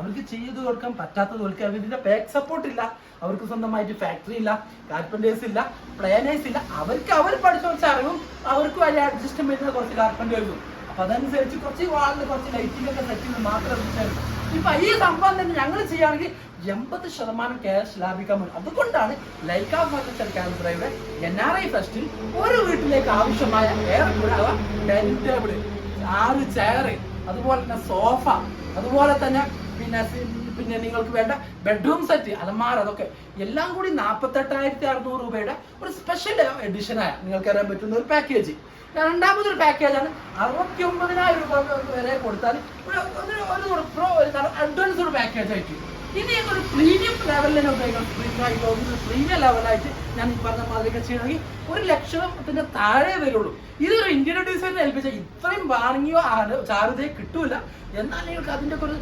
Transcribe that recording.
അവർക്ക് ചെയ്ത് കൊടുക്കാൻ പറ്റാത്തത് കൊടുക്കുക. അവരുടെ ബാക്ക് സപ്പോർട്ട് ഇല്ല, അവർക്ക് സ്വന്തമായിട്ട് ഫാക്ടറി ഇല്ല, കാർപ്പൻറ്റേഴ്സ് ഇല്ല, പ്ലാനേഴ്സ് ഇല്ല. അവർ പഠിച്ച കുറച്ച് അറിവും അവർക്കും അതിൽ അഡ്ജസ്റ്റ്മെന്റ് വരുന്ന കുറച്ച് കാർപ്പൻറ്റേഴ്സും. അപ്പൊ അതനുസരിച്ച് കുറച്ച് വാളിൽ കുറച്ച് ലൈറ്റിംഗ് ഒക്കെ സെറ്റ് ചെയ്ത് മാത്രം ഇപ്പൊ ഈ സംഭവം തന്നെ ഞങ്ങൾ ചെയ്യുകയാണെങ്കിൽ 80% ക്യാഷ് ലാഭിക്കാൻ പറ്റും. അതുകൊണ്ടാണ് ലൈക്ക ഫർണിച്ചർ കാലിബ്രയുടെ NRI ഫെസ്റ്റിൽ ഒരു വീട്ടിലേക്ക് ആവശ്യമായ ഡൈനിങ് ടേബിൾ, 6 ചെയർ, അതുപോലെ തന്നെ സോഫ, അതുപോലെ തന്നെ പിന്നെ നിങ്ങൾക്ക് വേണ്ട ബെഡ്റൂം സെറ്റ്, അലമാര, അതൊക്കെ എല്ലാം കൂടി 48,600 രൂപയുടെ ഒരു സ്പെഷ്യൽ എഡിഷനായ നിങ്ങൾക്ക് അറിയാൻ പറ്റുന്ന ഒരു പാക്കേജ്. രണ്ടാമതൊരു പാക്കേജാണ് 69,000 രൂപ വരെ കൊടുത്താൽ അഡ്വാൻസ് ഒരു പാക്കേജ് ആയിട്ട്. ഇനി ഒരു പ്രീമിയം ലെവലിൽ പ്രീമിയം ലെവലായിട്ട് ഞാൻ ഈ പറഞ്ഞ മാതിരിയൊക്കെ ചെയ്യണമെങ്കിൽ 1,00,000 താഴെ വരുള്ളൂ. ഇതൊരു ഇന്ത്യൻ ഡിസൈൻ ഏൽപ്പിച്ച ഇത്രയും വാങ്ങിയോ ചാർജേ കിട്ടൂല. എന്നാൽ നിങ്ങൾക്ക് അതിൻ്റെ ഒരു